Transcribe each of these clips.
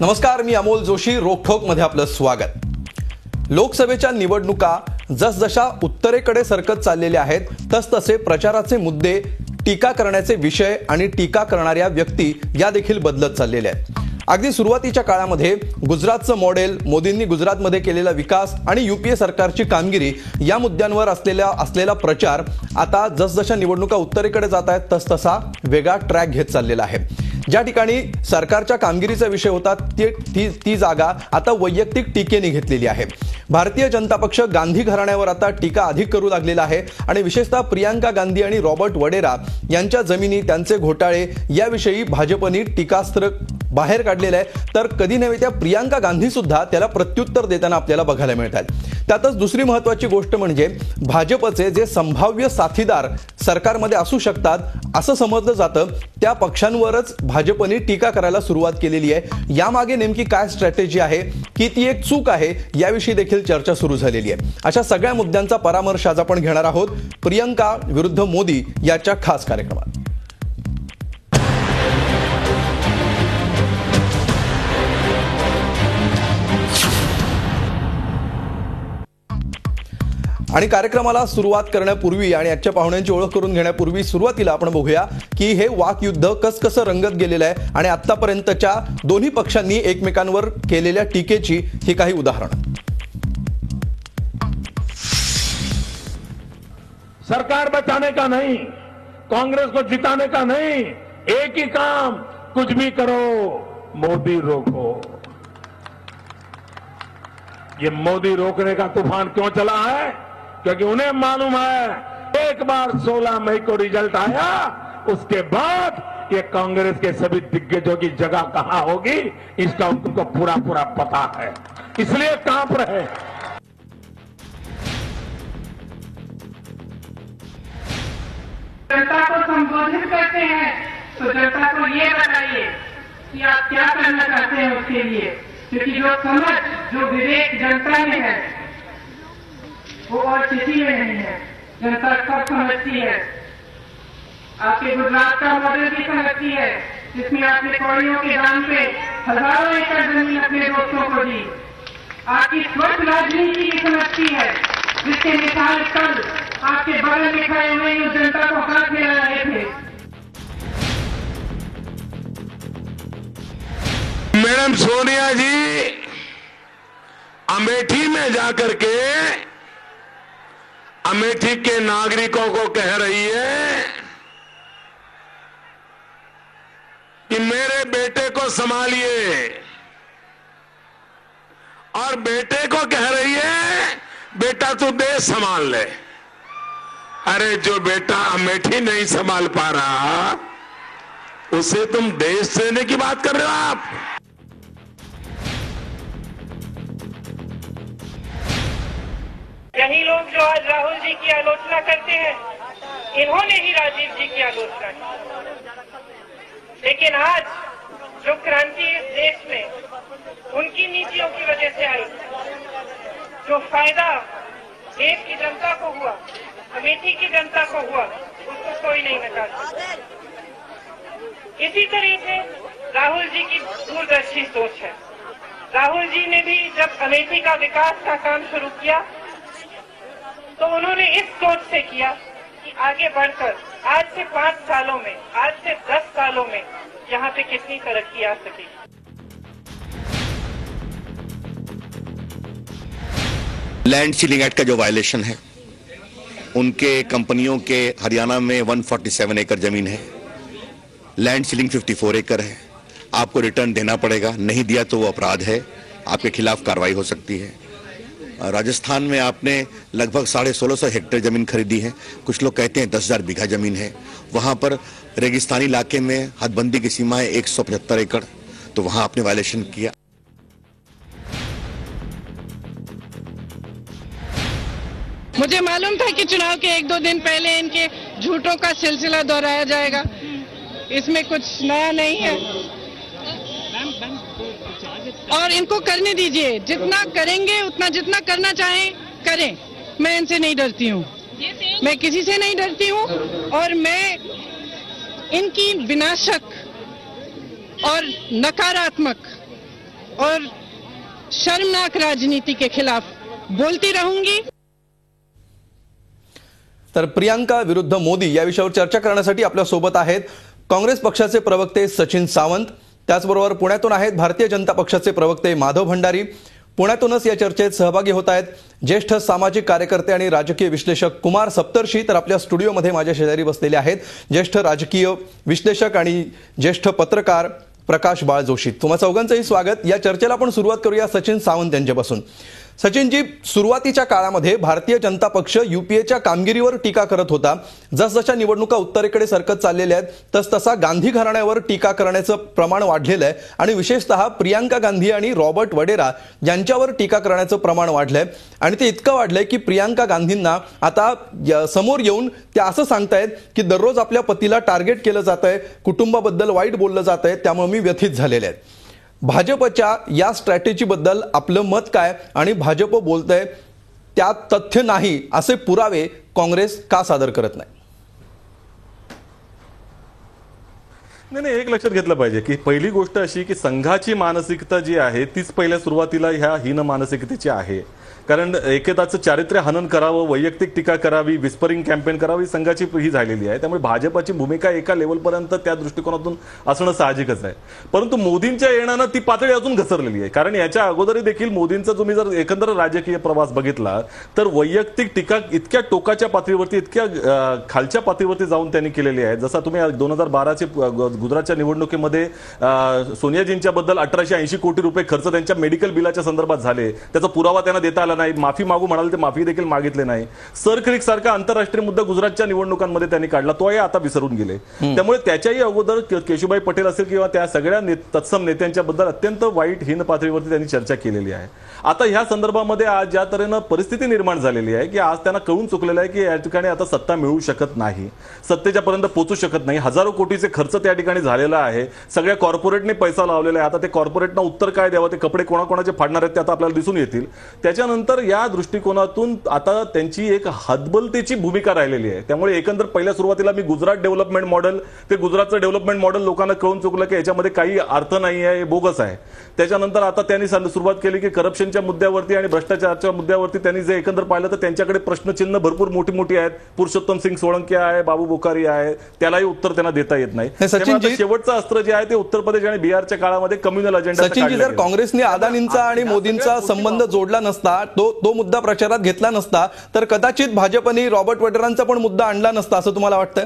नमस्कार, मी अमोल जोशी. रोकठोक मध्ये आपलं स्वागत. लोकसभेच्या निवडणुका जसजशा उत्तरेकडे सरकत चाललेल्या आहेत तसतसे प्रचाराचे मुद्दे, टीका करण्याचे विषय आणि टीका करणाऱ्या व्यक्ती या देखील बदलत चाललेल्या आहेत. अगदी सुरुवातीच्या काळामध्ये गुजरातचं मॉडेल, मोदींनी गुजरातमध्ये केलेला विकास आणि यूपीए सरकारची कामगिरी या मुद्द्यांवर असलेला प्रचार आता जसजशा निवडणुका उत्तरेकडे जात आहेत तसतसा वेगळा ट्रॅक घेत चाललेला आहे. ज्या ठिकाणी सरकारच्या कामगिरीचा विषय होता ती जागा आता वैयक्तिक टीकेने घेतलेली आहे. भारतीय जनता पक्ष गांधी घराण्यावर आता टीका अधिक करू लागलेला आहे आणि विशेषतः प्रियांका गांधी आणि रॉबर्ट वडेरा यांच्या जमिनी, त्यांचे घोटाळे याविषयी भाजपने टीकास्त्र बाहेर काढलेलं आहे. तर कधी नव्हे त्या प्रियांका गांधी सुद्धा त्याला प्रत्युत्तर देताना आपल्याला बघायला मिळतात. त्यातच दुसरी महत्त्वाची गोष्ट म्हणजे भाजपचे जे संभाव्य साथीदार सरकारमध्ये असू शकतात असं समजलं जातं त्या पक्षांवरच भाजपने टीका करायला सुरुवात केलेली आहे. यामागे नेमकी काय स्ट्रॅटेजी आहे, की ती एक चूक आहे, याविषयी देखील चर्चा सुरू झालेली आहे. अशा सगळ्या मुद्द्यांचा परामर्श आज आपण घेणार आहोत प्रियंका विरुद्ध मोदी याच्या खास कार्यक्रमात. आणि कार्यक्रमाला सुरुवात करण्यापूर्वी आणि आजच्या पाहुण्यांची ओळख करून घेण्यापूर्वी सुरुवातीला आपण बघूया की हे वाकयुद्ध कसं रंगत गेलेलं आहे आणि आतापर्यंतच्या दोन्ही पक्षांनी एकमेकांवर केलेल्या टीकेची ही काही उदाहरणं. सरकार बचाने का नहीं, कांग्रेस को जिताने का नहीं, एक ही काम, कुछ भी करो, मोदी रोको. ये मोदी रोकने का तूफान क्यों चला है? क्योंकि उन्हें मालूम है एक बार 16 मई को रिजल्ट आया उसके बाद ये कांग्रेस के सभी दिग्गजों की जगह कहां होगी इसका उनको पूरा पता है, इसलिए कांप रहे. जनता को संबोधित करते हैं तो जनता को ये बताइए कि आप क्या करना चाहते हैं उसके लिए, क्योंकि जो समझ, जो विवेक जनता में है वो और किसी में नहीं है. जनता सब समझती है. आपके गुजरात का मॉडल भी समझती है जिसमें आपने कौड़ियों के दाम पे हजारों एकड़ जमीन अपने दोस्तों को दी. आपकी स्वच्छ राजनीति भी समझती है जिसके मिसाल कल आपके बगल में खड़े हुए उस जनता को हाथ में रहे थे. मैडम सोनिया जी अमेठी में जाकर के अमेठी के नागरिकों को कह रही है कि मेरे बेटे को संभालिए, और बेटे को कह रही है बेटा तू देश संभाल ले. अरे जो बेटा अमेठी नहीं संभाल पा रहा उसे तुम देश देने की बात कर रहे हो आप. यही लोग जो आज राहुल जी की आलोचना करते हैं, इन्होंने ही राजीव जी की आलोचना की. लेकिन आज जो क्रांति इस देश में उनकी नीतियों की वजह से आई, जो फायदा देश की जनता को हुआ, अमेठी की जनता को हुआ, उसको कोई नहीं नकार सकता. इसी तरह से राहुल जी की दूरदर्शी सोच है. राहुल जी ने भी जब अमेठी का विकास का काम शुरू किया तो उन्होंने इस सोच से किया कि आगे बढ़कर आज से 5 सालों में, आज से 10 सालों में यहाँ पे कितनी तरक्की आ सकेगी. लैंड सीलिंग एक्ट का जो वायलेशन है, उनके कंपनियों के हरियाणा में 147 एकड़ जमीन है, लैंड सीलिंग 54 एकड़ है. आपको रिटर्न देना पड़ेगा, नहीं दिया तो वो अपराध है, आपके खिलाफ कार्रवाई हो सकती है. राजस्थान में आपने लगभग 1650 हेक्टेयर जमीन खरीदी है. कुछ लोग कहते हैं 10,000 बीघा जमीन है. वहां पर रेगिस्तानी इलाके में हदबंदी की सीमा है 175 एकड़, तो वहां आपने वायलेशन किया. मुझे मालूम था कि चुनाव के 1-2 दिन पहले इनके झूठों का सिलसिला दोहराया जाएगा. इसमें कुछ नया नहीं है और इनको करने दीजिए. जितना करेंगे उतना, जितना करना चाहें करें. मैं इनसे नहीं डरती हूँ, मैं किसी से नहीं डरती हूँ और मैं इनकी विनाशक और नकारात्मक और शर्मनाक राजनीति के खिलाफ बोलती रहूंगी। तर प्रियांका विरुद्ध मोदी या विषयावर चर्चा करण्यासाठी आपल्या सोबत आहेत काँग्रेस पक्षाचे प्रवक्ते सचिन सावंत, त्याचबरोबर पुण्यातून आहेत भारतीय जनता पक्षाचे प्रवक्ते माधव भंडारी, पुण्यातूनच या चर्चेत सहभागी होत आहेत ज्येष्ठ सामाजिक कार्यकर्ते आणि राजकीय विश्लेषक कुमार सप्तर्षी, तर आपल्या स्टुडिओमध्ये माझ्या शेजारी बसलेले आहेत ज्येष्ठ राजकीय विश्लेषक आणि ज्येष्ठ पत्रकार प्रकाश बाळ जोशी। तुम्हा चौघांचंही स्वागत। या चर्चेला आपण सुरुवात करूया सचिन सावंत यांच्यापासून। सचिनजी, सुरुवातीच्या काळामध्ये भारतीय जनता पक्ष यूपीएच्या कामगिरीवर टीका करत होता। जसजशा निवडणुका उत्तरेकडे सरकत चाललेल्या आहेत तसतसा गांधी घराण्यावर टीका करण्याचं प्रमाण वाढलेलं आहे आणि विशेषतः प्रियांका गांधी आणि रॉबर्ट वडेरा यांच्यावर टीका करण्याचं प्रमाण वाढलंय आणि ते इतकं वाढलंय की प्रियांका गांधींना आता समोर येऊन ते असं सांगतायत की दररोज आपल्या पतीला टार्गेट केलं जातंय, कुटुंबाबद्दल वाईट बोललं जातंय, त्यामुळे मी व्यथित झालेले आहे। भाजपच्या या स्ट्रॅटेजीबद्दल आपलं मत काय आणि भाजप बोलतंय त्यात तथ्य नाही असे पुरावे काँग्रेस का सादर करत नाही? नाही, एक लक्षात घेतलं पाहिजे की पहिली गोष्ट अशी की संघाची मानसिकता जी आहे तीच पहिल्या सुरुवातीला ह्या हीन मानसिकतेची आहे। कारण एकेताचं चारित्र्य हनन करावं, वैयक्तिक टीका करावी, विस्परिंग कॅम्पेन करावी संघाची ही झालेली आहे। त्यामुळे भाजपची भूमिका एका लेवलपर्यंत त्या दृष्टिकोनातून असणं साहजिकच आहे। परंतु मोदींच्या येण्यानं ती पातळी अजून घसरलेली आहे। कारण याच्या अगोदरही देखील मोदींचा तुम्ही जर एकंदर राजकीय प्रवास बघितला तर वैयक्तिक टीका इतक्या टोकाच्या पातळीवरती, इतक्या खालच्या पातळीवरती जाऊन त्यांनी केलेली आहे। जसा तुम्ही 2012चे गुजरातच्या निवडणुकीमध्ये सोनियाजींच्या बद्दल 1880 कोटी रुपये खर्च त्यांच्या मेडिकल बिलाच्या संदर्भात झाले, त्याचा पुरावा त्यांना देता आला नाही, माफी मागू म्हणाले ते माफी देखील मागितले नाही। सरक्रिक सारखा आंतरराष्ट्रीय मुद्दा गुजरातच्या निवडणुकांमध्ये त्यांनी काढला, तोही आता विसरून गेले। त्यामुळे त्याच्याही अगोदर केशुभाई पटेल असेल किंवा त्या सगळ्या तत्सम नेत्यांच्या बद्दल अत्यंत वाईट हीन पातळीवरती त्यांनी चर्चा केलेली आहे। आता ह्या संदर्भामध्ये आज ज्या तऱ्हेनं परिस्थिती निर्माण झालेली आहे की आज त्यांना कळून चुकलेलं आहे की या ठिकाणी आता सत्ता मिळू शकत नाही, सत्तेच्या पर्यंत पोहोचू शकत नाही। हजारो कोटीचे खर्च त्या ठिकाणी झालेला आहे, सगळ्या कॉर्पोरेटने पैसा लावलेला आहे। आता ते कॉर्पोरेटना उत्तर काय द्यावं, ते कपडे कोणाकोणाचे फाडणार आहेत ते आता आपल्याला दिसून येतील। त्याच्यानंतर या दृष्टिकोनातून आता त्यांची एक हतबलतेची भूमिका राहिलेली आहे। त्यामुळे एकंदर पहिल्या सुरुवातीला मी गुजरात डेव्हलपमेंट मॉडेल, ते गुजरातचं डेव्हलपमेंट मॉडेल लोकांना कळून चुकलं की याच्यामध्ये काही अर्थ नाही आहे, बोगस आहे। त्याच्यानंतर आता त्यांनी सुरुवात केली की करप्शनच्या मुद्द्यावरती आणि भ्रष्टाचाराच्या मुद्द्यावरती त्यांनी जे एकंदर पाहिलं तर त्यांच्याकडे प्रश्नचिन्ह भरपूर मोठी मोठी आहेत। पुरुषोत्तम सिंग सोळंकी आहे, बाबू बोकारी आहे, त्यालाही उत्तर त्यांना देता येत नाही। शेवटचं अस्त्र जे आहे ते उत्तर प्रदेश आणि बिहारच्या काळामध्ये कम्युनल अजेंडा। सचिनजी, जर काँग्रेसने अदानींचा आणि मोदींचा संबंध जोडला नसता, तो मुद्दा प्रचारात घेतला नसता तर कदाचित भाजपने रॉबर्ट वडेरांचा पण मुद्दा आणला नसता असं तुम्हाला वाटतंय?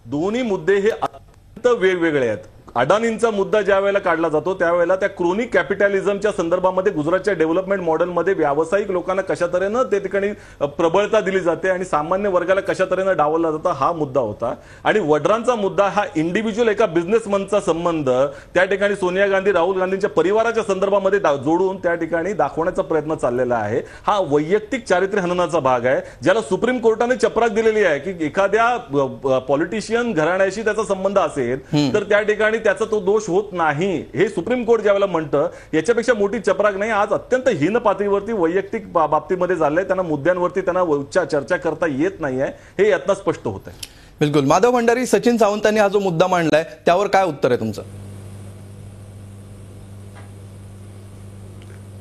दोन्ही मुद्दे हे अत्यंत वेगवेगळे आहेत। अडानींचा मुद्दा ज्या वेळेला काढला जातो त्यावेळेला त्या क्रोनिक कॅपिटॅलिझमच्या संदर्भामध्ये गुजरातच्या डेव्हलपमेंट मॉडेलमध्ये व्यावसायिक लोकांना कशा तऱ्हेनं ते ठिकाणी प्रबळता दिली जाते आणि सामान्य वर्गाला कशा तऱ्हेनं डावलला जातं हा मुद्दा होता। आणि वड्रांचा मुद्दा हा इंडिव्हिज्युअल एका बिझनेसमनचा संबंध त्या ठिकाणी सोनिया गांधी, राहुल गांधींच्या परिवाराच्या संदर्भामध्ये जोडून त्या ठिकाणी दाखवण्याचा प्रयत्न चाललेला आहे। हा वैयक्तिक चारित्र्य हननाचा भाग आहे, ज्याला सुप्रीम कोर्टाने चपराक दिलेली आहे की एखाद्या पॉलिटिशियन घराण्याशी त्याचा संबंध असेल तर त्या ठिकाणी त्याचा तो दोष होत नाही, हे सुप्रीम कोर्ट ज्यावेळेला म्हणतं याच्यापेक्षा मोठी चपराक नाही। आज अत्यंत हीन पातळीवरती वैयक्तिक बाबतीमध्ये झालंय, त्यांना मुद्द्यांवरती त्यांना चर्चा करता येत नाहीये, हे यातनं स्पष्ट होत आहे। बिलकुल। माधव भंडारी, सचिन सावंतांनी हा जो मुद्दा मांडलाय त्यावर काय उत्तर आहे तुमचं?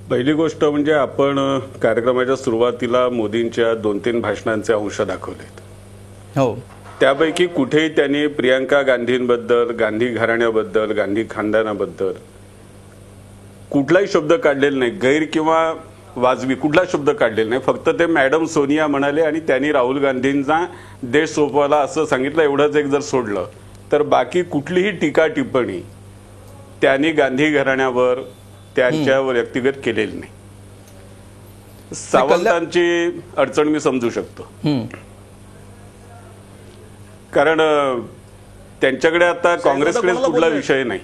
पहिली गोष्ट म्हणजे आपण कार्यक्रमाच्या सुरुवातीला मोदींच्या 2-3 भाषणांचे अंश दाखवलेत। हो, त्यापैकी कुठेही त्यांनी प्रियांका गांधींबद्दल, गांधी घराण्याबद्दल, गांधी खानदानाबद्दल कुठलाही शब्द काढलेला नाही, गैर किंवा वाजवी कुठला शब्द काढलेला नाही। फक्त ते मॅडम सोनिया म्हणाले आणि त्यांनी राहुल गांधींचा देश सोपवला असं सांगितलं, एवढंच एक जर सोडलं तर बाकी कुठलीही टीका टिप्पणी त्यांनी गांधी घराण्यावर त्यांच्यावर व्यक्तिगत केलेली नाही। सावंतांची अडचण मी समजू शकतो, कारण त्यांच्याकडे आता काँग्रेसकडे कुठला विषय नाही।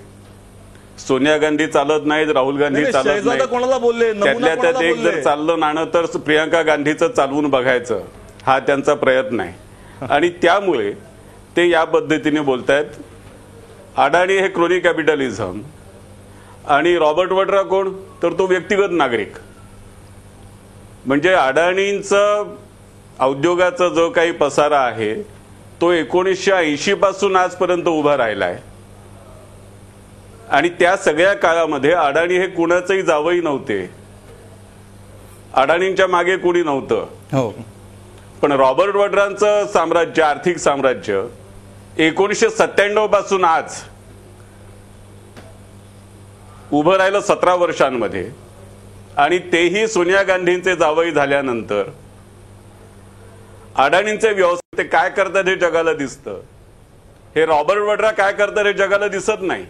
सोनिया गांधी चालत नाहीत, राहुल गांधी चालत नाही, कोणाला बोलले? त्यातल्या त्यात एक जर चाललं नाणं तर प्रियांका गांधीचं चालवून बघायचं हा त्यांचा प्रयत्न आहे आणि त्यामुळे ते या पद्धतीने बोलतायत। अडाणी हे क्रोनिक कॅपिटलिझम आणि रॉबर्ट वड्रा कोण, तर तो व्यक्तिगत नागरिक। म्हणजे अडाणींचं उद्योगाचा जो काही पसारा आहे तो 1980 पासून आजपर्यंत उभा राहिला आहे आणि त्या सगळ्या काळामध्ये अडाणी हे कुणाचंही जावई नव्हते, अडाणींच्या मागे कोणी नव्हतं. हो, पण रॉबर्ट वड्रांचं साम्राज्य, आर्थिक साम्राज्य 1997 पासून आज उभं राहिलं 17 वर्षांमध्ये, आणि तेही सोनिया गांधींचे जावई झाल्यानंतर अडाणींचे व्यवसाय ते काय करतात हे जगाला दिसतं. हे रॉबर्ट वड्रा काय करतात हे जगाला दिसत नाही,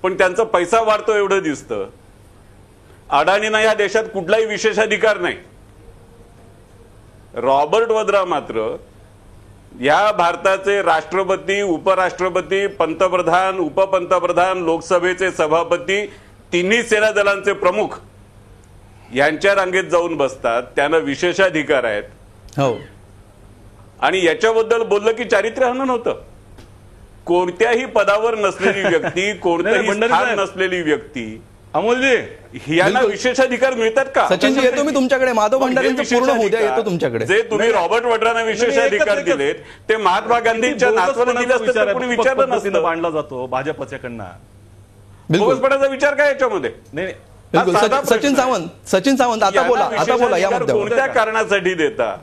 पण त्यांचा पैसा वाढतो एवढं दिसतं. अडाणींना या देशात कुठलाही विशेषाधिकार नाही. रॉबर्ट वड्रा मात्र या भारताचे राष्ट्रपती, उपराष्ट्रपती, पंतप्रधान, उपपंतप्रधान, लोकसभेचे सभापती, तिन्ही सेना दलांचे प्रमुख यांच्या रांगेत जाऊन बसतात. त्यांना विशेषाधिकार आहेत. हो, आणि याच्याबद्दल बोललं की चारित्र्य हनन होतं. कोणत्याही पदावर नसलेली व्यक्ती, कोणत्याही स्थान नसलेली व्यक्ती, अमोलजी यांना विशेषाधिकार मिळतात का? सचिनजी येतो मी तुमच्याकडे. माधव भंडारेंचं पूर्ण होऊ द्या, येतो तुमच्याकडे. जे तुम्ही रॉबर्ट वड्रांना विशेषाधिकार दिलेत ते महात्मा गांधींच्या नातवाला दिले असते तर कोणी विचारलं नसतं. मांडला जातो भाजपच्याकडनं. बोगसपणाचा विचार काय याच्यामध्ये? नाही, सचिन सावंत आता बोला या मुद्द्यावर. कोणत्या कारणासाठी देता?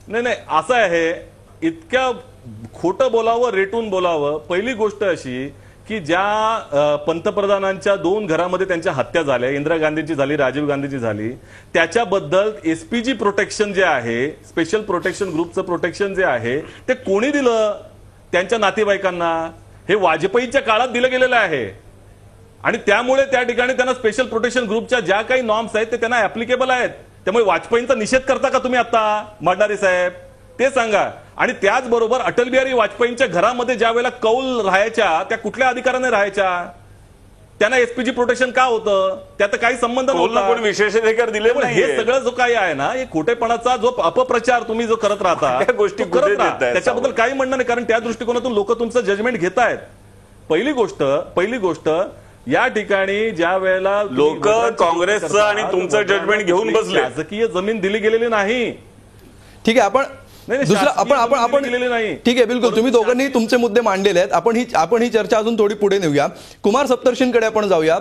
नाही, असं आहे, इतक्या खोटं बोलावं, रेटून बोलावं. पहिली गोष्ट अशी की ज्या पंतप्रधानांच्या 2 घरामध्ये त्यांच्या हत्या झाल्या, इंदिरा गांधींची झाली, राजीव गांधीची झाली, त्याच्याबद्दल एसपीजी प्रोटेक्शन जे आहे, स्पेशल प्रोटेक्शन ग्रुपचं प्रोटेक्शन जे आहे ते कोणी दिलं? त्यांच्या नातेवाईकांना. हे वाजपेयीच्या काळात दिलं गेलेलं आहे, आणि त्यामुळे त्या ठिकाणी त्यांना स्पेशल प्रोटेक्शन ग्रुपच्या ज्या काही नॉर्म्स आहेत ते त्यांना ऍप्लिकेबल आहेत. त्यामुळे वाजपेयींचा निषेध करता का तुम्ही आता, भंडारे साहेब? ते सांगा. आणि त्याचबरोबर अटल बिहारी वाजपेयींच्या घरामध्ये ज्या वेळेला कौल राहायच्या त्या कुठल्या अधिकाराने राहायच्या? त्यांना एसपीजी प्रोटेक्शन का होतं? त्यात काही संबंध नव्हता. पण विशेषाधिकार दिले नाही. हे सगळं जो काही आहे ना, हे खोटेपणाचा जो अपप्रचार तुम्ही जो करत राहता, त्या गोष्टी करत राहता, त्याच्याबद्दल काही म्हणणं नाही, कारण त्या दृष्टिकोनातून लोक तुमचं जजमेंट घेत आहेत. पहिली गोष्ट या ठिकाणी ज्या वेळेला लोक काँग्रेसचं आणि तुमचं जजमेंट घेऊन बसले, राजकीय जमीन दिली गेलेली नाही. ठीक आहे, दुसरं आपण ठीक आहे, बिलकुल. तुम्ही दोघांनी तुमचे मुद्दे मांडलेले आहेत. आपण ही चर्चा अजून थोडी पुढे नेऊया. कुमार सप्तर्षींकडे आपण जाऊया.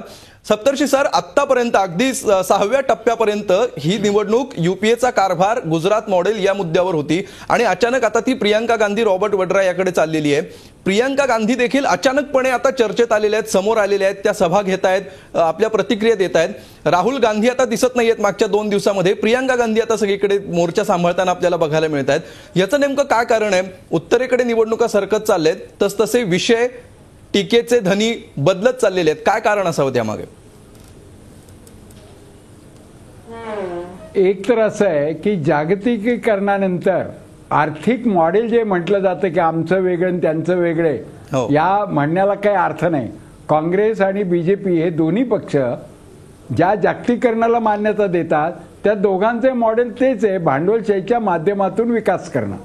सप्तर्षी सर, आतापर्यंत अगदी 6व्या टप्प्यापर्यंत ही निवडणूक युपीएचा कारभार, गुजरात मॉडेल या मुद्द्यावर होती, आणि अचानक आता ती प्रियंका गांधी, रॉबर्ट वड्रा याकडे चाललेली आहे. प्रियंका गांधी देखील अचानकपणे आता चर्चेत आलेल्या आहेत, समोर आलेल्या आहेत, त्या सभा घेत आहेत, आपल्या प्रतिक्रिया देत आहेत. राहुल गांधी आता दिसत नाहीयेत मागच्या 2 दिवसामध्ये. प्रियंका गांधी आता सगळीकडे मोर्चा सांभाळताना आपल्याला बघायला मिळत आहेत. याचं नेमकं काय कारण आहे? उत्तरेकडे निवडणुका सरकत चाललेत, तसतसे विषय, टीकेचे धनी बदलत चाललेले आहेत. काय कारण असावं त्यामागे? एक तर असं आहे की जागतिकीकरणानंतर आर्थिक मॉडेल जे म्हटलं जातं की आमचं वेगळं आणि त्यांचं वेगळे, या म्हणण्याला काही अर्थ नाही. काँग्रेस आणि बीजेपी हे दोन्ही पक्ष ज्या जागतिकीकरणाला मान्यता देतात त्या दोघांचे मॉडेल तेच आहे, भांडवलशाहीच्या माध्यमातून विकास करणं.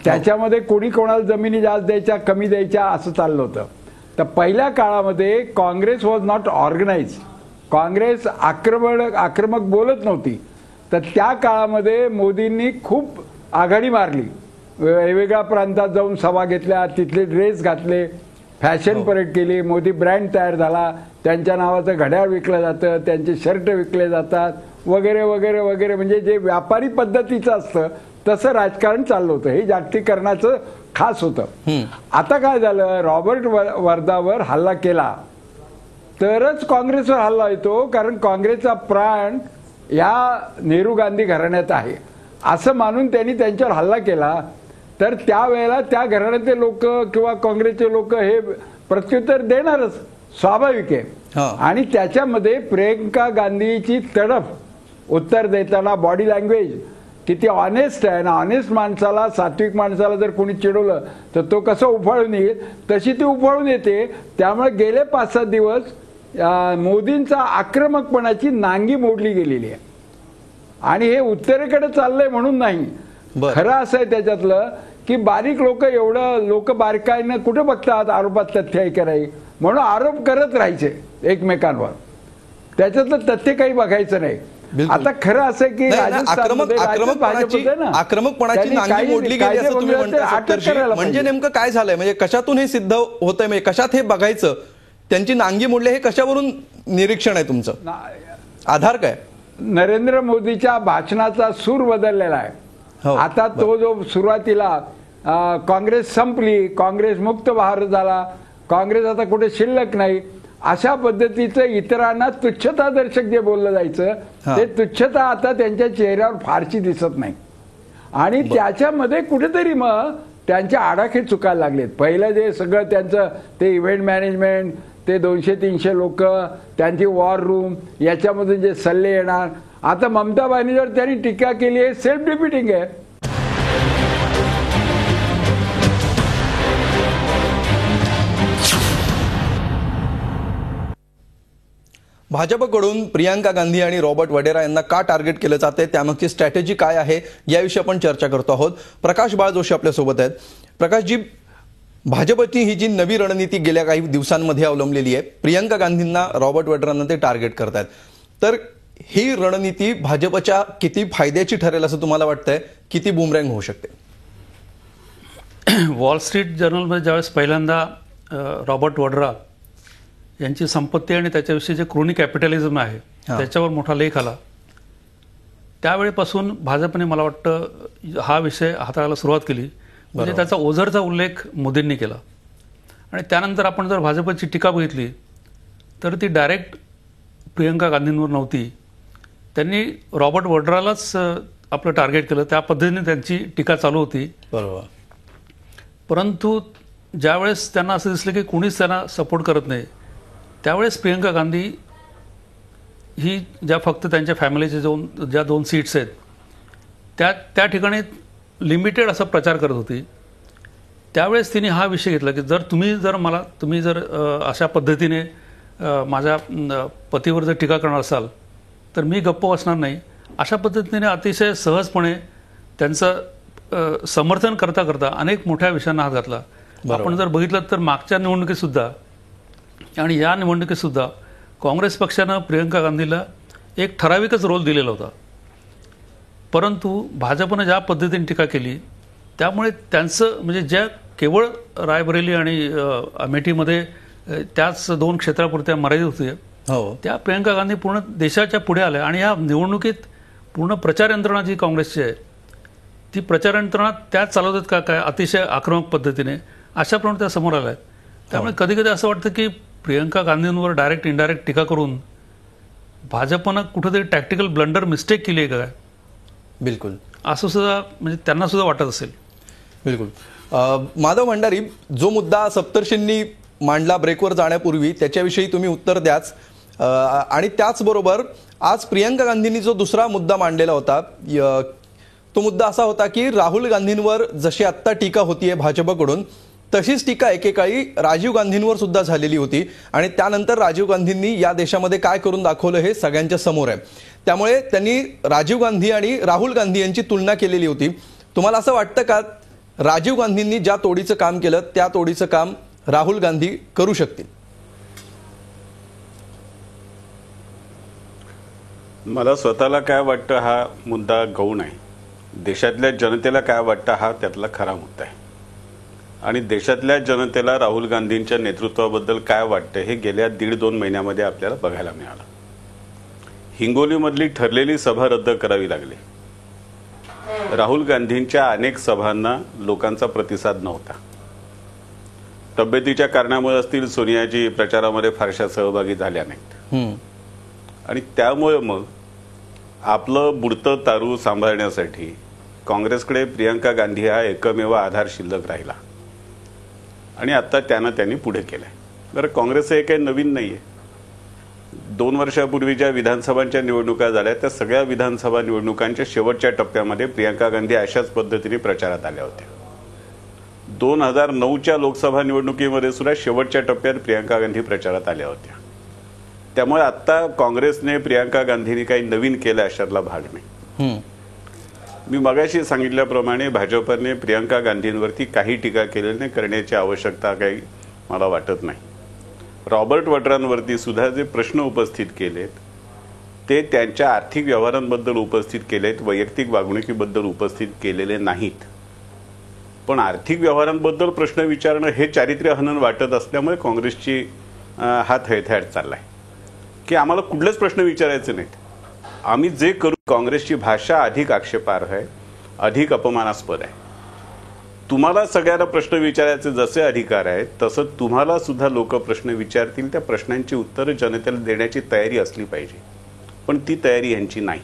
त्याच्यामध्ये कोणी कोणाला जमिनी जास्त द्यायच्या, कमी द्यायच्या असं चाललं होतं. तर पहिल्या काळामध्ये Congress was not organise. Congress आक्रमक बोलत नव्हती. तर त्या काळामध्ये मोदींनी खूप आघाडी मारली. वेगवेगळ्या प्रांतात जाऊन सभा घेतल्या, तिथले ड्रेस घातले, फॅशन परेड केली, मोदी ब्रँड तयार झाला, त्यांच्या नावाचं घड्याळ विकलं जातं, त्यांचे शर्ट विकले जातात, वगैरे वगैरे वगैरे. म्हणजे जे व्यापारी पद्धतीचं असतं तसं राजकारण चाललं होतं. हे जागतिकीकरणाचं खास होतं. आता काय झालं, रॉबर्ट वड्रावर हल्ला केला तरच काँग्रेसवर हल्ला येतो, कारण काँग्रेसचा प्राण या नेहरू गांधी घराण्यात आहे असं मानून त्यांनी त्यांच्यावर हल्ला केला. तर त्यावेळेला त्या घराण्यातले लोक किंवा काँग्रेसचे लोक हे प्रत्युत्तर देणारच, स्वाभाविक आहे. आणि त्याच्यामध्ये प्रियंका गांधीची तडफ उत्तर देताना बॉडी लँग्वेज किती ऑनेस्ट आहे ना. ऑनेस्ट माणसाला, सात्विक माणसाला जर कोणी चिडवलं तर तो कसं उफाळून येईल तशी ती उफाळून येते. त्यामुळे गेले 5-7 दिवस मोदींचा आक्रमकपणाची नांगी मोडली गेलेली आहे. आणि हे उत्तरेकडे चाललंय म्हणून नाही, खरं असं आहे त्याच्यातलं की बारीक लोक बारकाईनं कुठे बघतात आरोपात तथ्य आहे कराय, म्हणून आरोप करत राहायचे एकमेकांवर. त्याच्यातलं तथ्य काही बघायचं नाही. बिलकुल. आता खरं असं की नाही, राजस्थानमध्ये आक्रमकपणाची नांगी त्यांनी मोडली गेली कायदे असं तुम्ही बनवले, म्हणता अटक सत्तरशी. करायला म्हणजे पाहिजे. नेमकं काय झालंय, म्हणजे कशातून हे सिद्ध होतंय, म्हणजे कशात हे बघायचं त्यांची नांगी मोडली, हे कशावरून निरीक्षण आहे तुमचं, आधार काय? नरेंद्र मोदीच्या भाषणाचा सूर बदललेला आहे. हो, आता तो जो सुरुवातीला काँग्रेस संपली, काँग्रेस मुक्त भारत झाला, काँग्रेस आता कुठे शिल्लक नाही, अशा पद्धतीचं इतरांना तुच्छतादर्शक जे बोललं जायचं ते तुच्छता आता त्यांच्या चेहऱ्यावर फारशी दिसत नाही. आणि त्याच्यामध्ये कुठेतरी मग त्यांचे आडाखे चुकायला लागलेत. पहिलं जे सगळं त्यांचं ते इव्हेंट मॅनेजमेंट, ते 200-300 लोक, त्यांची वॉर रूम, याच्यामधून जे सल्ले येणार, आता ममता बॅनर्जीवर त्यांनी टीका केली आहे, सेल्फ डिफिटिंग आहे. भाजपकडून प्रियांका गांधी आणि रॉबर्ट वडेरा यांना का टार्गेट केलं जाते, त्यामागची स्ट्रॅटेजी काय आहे याविषयी आपण चर्चा करतो आहोत. प्रकाश बाळ जोशी आपल्यासोबत आहेत. प्रकाशजी, भाजपची ही जी नवी रणनीती गेल्या काही दिवसांमध्ये अवलंबलेली आहे, प्रियांका गांधींना रॉबर्ट वड्रांना ते टार्गेट करतात, तर ही रणनीती भाजपच्या किती फायद्याची ठरेल असं तुम्हाला वाटतंय, किती बुमरँग होऊ शकते? वॉल स्ट्रीट जर्नलमध्ये ज्यावेळेस पहिल्यांदा रॉबर्ट वड्रा यांची संपत्ती आणि त्याच्याविषयी जे क्रोनी कॅपिटलिझम आहे त्याच्यावर मोठा लेख आला, त्यावेळेपासून भाजपने मला वाटतं हा विषय हाताळायला सुरुवात केली. म्हणजे त्याचा ओझरचा उल्लेख मोदींनी केला. आणि त्यानंतर आपण जर भाजपची टीका बघितली तर ती डायरेक्ट प्रियंका गांधींवर नव्हती, त्यांनी रॉबर्ट वड्रालाच आपलं टार्गेट केलं, त्या पद्धतीने त्यांची टीका चालू होती. बरोबर. परंतु ज्यावेळेस त्यांना असं दिसलं की कोणीच त्यांना सपोर्ट करत नाही, त्यावेळेस प्रियंका गांधी ही ज्या फक्त त्यांच्या फॅमिलीचे ज्या 2 सीट्स आहेत त्या ठिकाणी लिमिटेड असा प्रचार करत होती. त्यावेळेस तिने हा विषय घेतला की जर तुम्ही जर अशा पद्धतीने माझ्या पतीवर जर टीका करणार असाल तर मी गप्प बसणार नाही. अशा पद्धतीने अतिशय सहजपणे त्यांचं समर्थन करता करता अनेक मोठ्या विषयांना हात घातला. आपण जर बघितलं तर मागच्या निवडणुकीत सुद्धा आणि या निवडणुकीत सुद्धा काँग्रेस पक्षानं प्रियंका गांधीला एक ठराविकच रोल दिलेला होता. परंतु भाजपनं ज्या पद्धतीने टीका केली त्यामुळे त्यांचं म्हणजे ज्या केवळ रायबरेली आणि अमेठीमध्ये त्याच 2 क्षेत्रापुरत्या मर्यादित होते, त्या प्रियंका गांधी पूर्ण देशाच्या पुढे आल्या. आणि या निवडणुकीत पूर्ण प्रचार यंत्रणा जी काँग्रेसची आहे ती प्रचार यंत्रणा त्याच चालवतात का काय अतिशय आक्रमक पद्धतीने, अशा प्रमाणे त्या समोर आल्या आहेत. त्यामुळे कधी कधी असं वाटतं की प्रियंका गांधींवर डायरेक्ट इनडायरेक्ट टीका करून भाजपनं कुठेतरी टॅक्टिकल ब्लंडर मिस्टेक केली आहे का काय? बिलकुल, असं सुद्धा म्हणजे त्यांना सुद्धा वाटत असेल. बिलकुल. माधव भंडारी, जो मुद्दा सप्तर्षींनी मांडला ब्रेकवर जाण्यापूर्वी त्याच्याविषयी तुम्ही उत्तर द्याच. आणि त्याचबरोबर आज प्रियंका गांधींनी जो दुसरा मुद्दा मांडलेला होता तो मुद्दा असा होता की राहुल गांधींवर जशी आत्ता टीका होतीये भाजपकडून तशीच टीका एकेकाळी राजीव गांधींवर सुद्धा झालेली होती. आणि त्यानंतर राजीव गांधींनी या देशामध्ये काय करून दाखवलं हे सगळ्यांच्या समोर आहे. त्यामुळे त्यांनी राजीव गांधी आणि राहुल गांधी यांची तुलना केलेली होती. तुम्हाला असं वाटतं का राजीव गांधींनी ज्या तोडीचं काम केलं त्या तोडीचं काम राहुल गांधी करू शकतील? मला स्वतःला काय वाटतं हा मुद्दा गौण आहे. देशातल्या जनतेला काय वाटतं हा त्यातला खरा मुद्दा आहे. आणि देशातल्या जनतेला राहुल गांधींच्या नेतृत्वाबद्दल काय वाटतं हे गेल्या 1.5-2 महिन्यामध्ये आपल्याला बघायला मिळालं. हिंगोलीमधली ठरलेली सभा रद्द करावी लागली. राहुल गांधींच्या अनेक सभांना लोकांचा प्रतिसाद नव्हता. तब्येतीच्या कारणामुळे असतील, सोनियाजी प्रचारामध्ये फारशा सहभागी झाल्या नाहीत. आणि त्यामुळे मग आपलं बुडतं तारू सांभाळण्यासाठी काँग्रेसकडे प्रियंका गांधी हा एकमेव आधार शिल्लक राहिला. आणि आता त्यांनी पुढे केलंय. बरं, काँग्रेस हे काही नवीन नाहीये. 2 वर्षापूर्वी ज्या विधानसभांच्या निवडणुका झाल्या त्या सगळ्या विधानसभा निवडणुकांच्या शेवटच्या टप्प्यामध्ये प्रियंका गांधी अशाच पद्धतीने प्रचारात आल्या होत्या. 2009च्या लोकसभा निवडणुकीमध्ये सुद्धा शेवटच्या टप्प्यात प्रियंका गांधी प्रचारात आल्या होत्या. त्यामुळे आता काँग्रेसने प्रियंका गांधींनी काही नवीन केलं अशातला भाग नाही. मी मगाशी सांगितल्याप्रमाणे भाजपने प्रियंका गांधींवरती काही टीका केलेली नाही, करण्याची आवश्यकता काही मला वाटत नाही. रॉबर्ट वड्रांवरती सुद्धा जे प्रश्न उपस्थित केलेत ते त्यांच्या आर्थिक व्यवहारांबद्दल उपस्थित केलेत, वैयक्तिक वागणुकीबद्दल उपस्थित केलेले नाहीत. पण आर्थिक व्यवहारांबद्दल प्रश्न विचारणं हे चारित्र्य हनन वाटत असल्यामुळे काँग्रेसची हा थैथयाट चाललाय की आम्हाला कुठलेच प्रश्न विचारायचे नाहीत. आम्ही जे करू, काँग्रेसची भाषा अधिक आक्षेपार्ह आहे, अधिक अपमानास्पद आहे. तुम्हाला सगळ्यांना प्रश्न विचारायचे जसे अधिकार आहेत तसं तुम्हाला सुद्धा लोक प्रश्न विचारतील. त्या प्रश्नांची उत्तरं जनतेला देण्याची तयारी असली पाहिजे, पण ती तयारी यांची नाही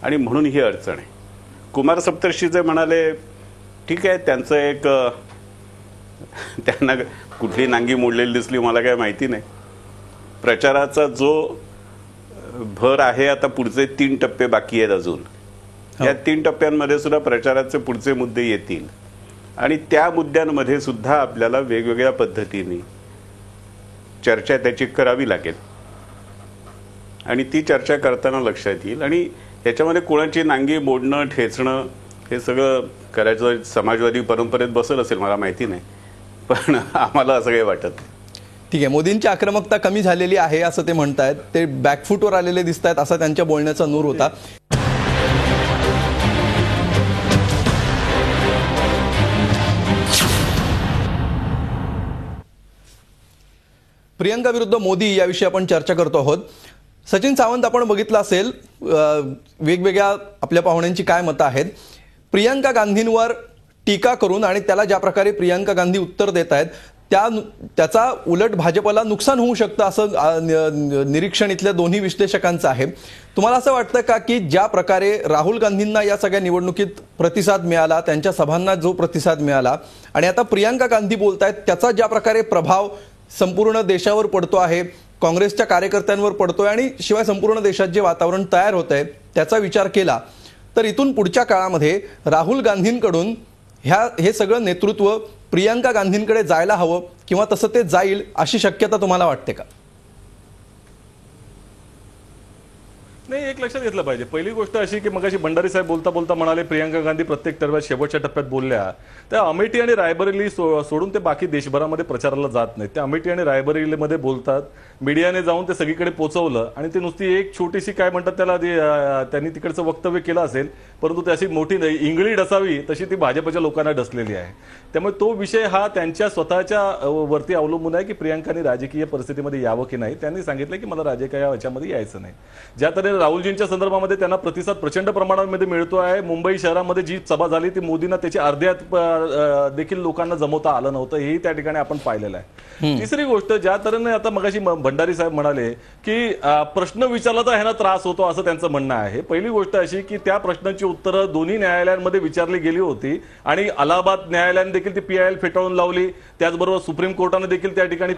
आणि म्हणून ही अडचण आहे. कुमार सप्तर्षी जे म्हणाले ठीक आहे, त्यांचं एक त्यांना कुठली नांगी मोडलेली दिसली मला काय माहिती नाही. प्रचाराचा जो भर आहे, आता पुढचे 3 टप्पे बाकी आहेत अजून. या 3 टप्प्यांमध्ये सुद्धा प्रचाराचे पुढचे मुद्दे येतील आणि त्या मुद्द्यांमध्ये सुद्धा आपल्याला वेगवेगळ्या पद्धतीने चर्चा त्याची करावी लागेल आणि ती चर्चा करताना लक्षात येईल. आणि याच्यामध्ये कोणाची नांगी मोडणं, ठेचणं हे सगळं करायचं समाजवादी परंपरेत बसल असेल मला माहिती नाही, पण आम्हाला असं काही वाटत नाही. ठीक आहे, मोदींची आक्रमकता कमी झालेली आहे असं ते म्हणतायत, ते बॅकफूटवर आलेले दिसत आहेत असा त्यांच्या बोलण्याचा नूर होता. प्रियंका विरुद्ध मोदी याविषयी आपण चर्चा करतो आहोत. सचिन सावंत, आपण बघितलं असेल वेगवेगळ्या आपल्या पाहुण्यांची काय मतं आहेत. प्रियंका गांधींवर टीका करून आणि त्याला ज्या प्रकारे प्रियंका गांधी उत्तर देत आहेत त्याचा उलट भाजपला नुकसान होऊ शकतं असं निरीक्षण इथल्या दोन्ही विश्लेषकांचं आहे. तुम्हाला असं वाटतं का की ज्या प्रकारे राहुल गांधींना या सगळ्या निवडणुकीत प्रतिसाद मिळाला, त्यांच्या सभांना जो प्रतिसाद मिळाला आणि आता प्रियंका गांधी बोलतायत, त्याचा ज्या प्रकारे प्रभाव संपूर्ण देशावर पडतो आहे, काँग्रेसच्या कार्यकर्त्यांवर पडतोय आणि शिवाय संपूर्ण देशात जे वातावरण तयार होत आहे त्याचा विचार केला तर इथून पुढच्या काळामध्ये राहुल गांधींकडून हे सगळं नेतृत्व प्रियंका गांधींकडे जायला हवं किंवा तसं ते जाईल अशी शक्यता तुम्हाला वाटते का? नाही, एक लक्षात घेतलं पाहिजे. पहिली गोष्ट अशी की मगाशी भंडारी साहेब बोलता बोलता म्हणाले प्रियंका गांधी प्रत्येक टप्प्यात शेवटच्या टप्प्यात बोलल्या. त्या अमेठी आणि रायबरेली सोडून ते बाकी देशभरामध्ये प्रचाराला जात नाहीत. त्या अमेठी आणि रायबरेलीमध्ये बोलतात, मीडियाने जाऊन ते सगळीकडे पोहोचवलं आणि ते नुसती एक छोटीशी काय म्हणतात त्याला त्यांनी तिकडचं वक्तव्य केलं असेल, परंतु त्याची मोठी इंगळी डसावी तशी ती भाजपच्या लोकांना डसलेली आहे. त्यामुळे तो विषय हा त्यांच्या स्वतःच्या वरती अवलंबून आहे की प्रियंकाने राजकीय परिस्थितीमध्ये यावं की नाही. त्यांनी सांगितलं की मला राजकीय याच्यामध्ये यायचं नाही. ज्या तऱ्हेने राहुलजींच्या संदर्भामध्ये त्यांना प्रतिसाद प्रचंड प्रमाणामध्ये मिळतो आहे. मुंबई शहरामध्ये जी सभा झाली ती मोदींना त्याची अर्ध्यात देखील लोकांना जमवता आलं नव्हतं, हेही त्या ठिकाणी आपण पाहिलेलं आहे. तिसरी गोष्ट, ज्या तऱ्हेने आता मगाशी भंडारी साहेब म्हणाले की प्रश्न विचारला तर ह्यांना त्रास होतो असं त्यांचं म्हणणं आहे. पहिली गोष्ट अशी की त्या प्रश्नांची उत्तरं दोन्ही न्यायालयांमध्ये विचारली गेली होती आणि अलाहाबाद न्यायालयाने देखील ती PIL फेटाळून लावली, त्याचबरोबर सुप्रीम कोर्टाने देखील त्या ठिकाणी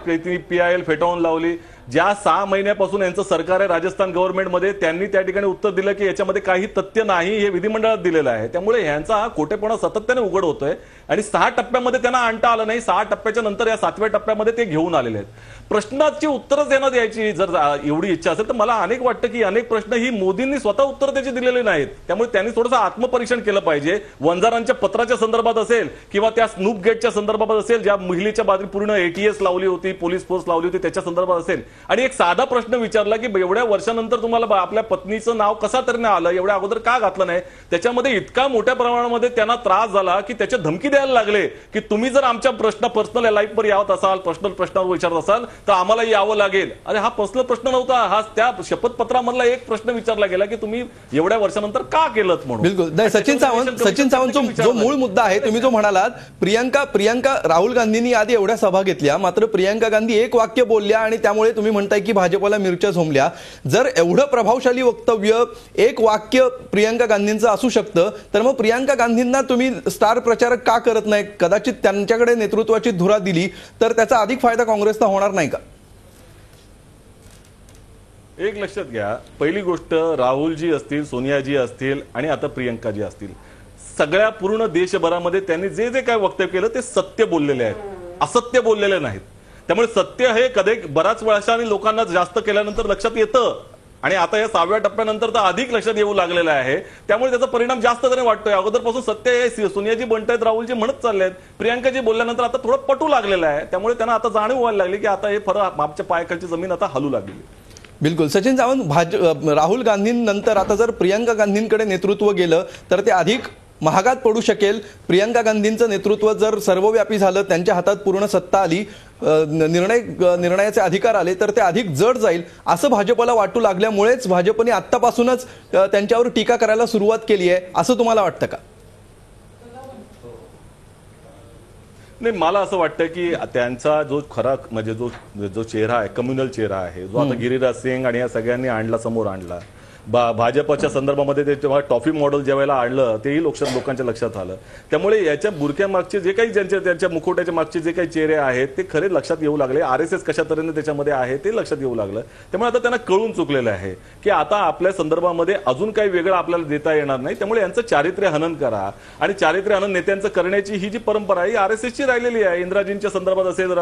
PIL फेटाळून लावली. ज्या 6 महिन्यापासून यांचं सरकार आहे राजस्थान गव्हर्नमेंटमध्ये, त्यांनी त्या ठिकाणी उत्तर दिलं की याच्यामध्ये काही तथ्य नाही, हे विधिमंडळात दिलेलं आहे. त्यामुळे यांचा हा खोटेपणा सातत्याने उघड होतोय आणि 6 टप्प्यामध्ये त्यांना आणता आलं नाही. 6 टप्प्याच्या नंतर या 7व्या टप्प्यामध्ये ते घेऊन आलेले आहेत. प्रश्नाची उत्तरच त्यांना द्यायची जर एवढी इच्छा असेल तर मला अनेक वाटतं की अनेक प्रश्न ही मोदींनी स्वतः उत्तर त्याची दिलेले नाहीत. त्यामुळे त्यांनी थोडंसं आत्मपरीक्षण केलं पाहिजे. वंजारांच्या पत्राच्या संदर्भात असेल किंवा त्या स्नूप गेटच्या संदर्भात असेल, ज्या महिलेच्या बाजू पूर्ण ATS लावली होती, पोलीस फोर्स लावली होती, त्याच्या संदर्भात असेल आणि एक साधा प्रश्न विचारला की एवढ्या वर्षानंतर तुम्हाला आपल्या पत्नीचं नाव कसा तरी नाही आलं, एवढ्या अगोदर का घातलं नाही. त्याच्यामध्ये इतका मोठ्या प्रमाणामध्ये त्यांना त्रास झाला की त्याच्या धमकी द्यायला लागले की तुम्ही जर आमच्या पर्सनल लाईफवर यावत असाल, पर्सनल प्रश्नावर विचारत असाल तर आम्हाला यावं लागेल. अरे हा पर्सनल प्रश्न नव्हता, हा त्या शपथपत्रामधला एक प्रश्न विचारला गेला की तुम्ही एवढ्या वर्षानंतर का केलं म्हणून. बिलकुल. सचिन सावंत जो मूळ मुद्दा आहे, तुम्ही जो म्हणालात प्रियंका राहुल गांधींनी आधी एवढ्या सभा घेतल्या, मात्र प्रियंका गांधी एक वाक्य बोलल्या आणि त्यामुळे तुम्ही म्हणताय की भाजपला मिरच्या झोंबल्या. जर एवढं प्रभावशाली वक्तव्य एक वाक्य प्रियंका गांधींचं असू शकतं तर मग प्रियंका गांधींना तुम्ही स्टार प्रचारक का करत नाही? कदाचित त्यांच्याकडे नेतृत्वाची धुरा दिली तर त्याचा अधिक फायदा काँग्रेसला होणार नाही का? एक लक्षात घ्या, पहिली गोष्ट राहुलजी असतील, सोनियाजी असतील आणि आता प्रियंकाजी असतील, सगळ्या पूर्ण देशभरामध्ये त्यांनी जे जे काय वक्तव्य केलं ते सत्य बोललेले आहेत, असत्य बोललेले नाहीत. त्यामुळे सत्य हे कधी बऱ्याच वर्षांनी लोकांना जास्त केल्यानंतर लक्षात येतं आणि आता या 6व्या टप्प्यानंतर तर अधिक लक्षात येऊ लागलेलं आहे. त्यामुळे त्याचा परिणाम जास्त तरी वाटतोय. अगोदरपासून सत्य हे सोनियाजी म्हणतायत, राहुलजी म्हणत चाललेत, प्रियंकाजी बोलल्यानंतर आता थोडं पटू लागलेलं आहे. त्यामुळे त्यांना आता जाणीव व्हायला लागली की आता हे फरक आमच्या पायाखालची जमीन आता हलू लागली. बिलकुल. सचिन सावंत, राहुल गांधींनंतर आता जर प्रियंका गांधींकडे नेतृत्व गेलं तर ते अधिक महागात पडू शकेल. प्रियंका गांधींचं नेतृत्व जर सर्वव्यापी झालं, त्यांच्या हातात पूर्ण सत्ता आली, निर्णयाचे अधिकार आले, तर ते अधिक जड जाईल असं भाजपला वाटू लागल्यामुळेच भाजपने आत्तापासूनच त्यांच्यावर टीका करायला सुरुवात केली आहे, असं तुम्हाला वाटतं का? नाही, मला असं वाटतं की त्यांचा जो खरा म्हणजे जो चेहरा आहे, कम्युनल चेहरा आहे, जो आता गिरिराज सिंग आणि या सगळ्यांनी समोर आणला, भाजपच्या संदर्भामध्ये ते जेव्हा टॉफी मॉडेल ज्या वेळेला आणलं तेही लोकांच्या लक्षात आलं. त्यामुळे याच्या बुरक्यामागचे जे काही त्यांच्या मुखवट्याच्या मागचे जे काही चेहरे आहेत ते खरे लक्षात येऊ लागले. RSS कशा तऱ्हेने त्याच्यामध्ये आहे ते लक्षात येऊ लागलं. त्यामुळे आता त्यांना कळून चुकलेलं आहे की आता आपल्या संदर्भामध्ये अजून काही वेगळं आपल्याला देता येणार नाही. त्यामुळे यांचं चारित्र्य हनन करा, आणि चारित्र्य हनन नेत्यांचं करण्याची ही जी परंपरा आहे RSSची राहिलेली आहे. इंदिराजींच्या संदर्भात असेल,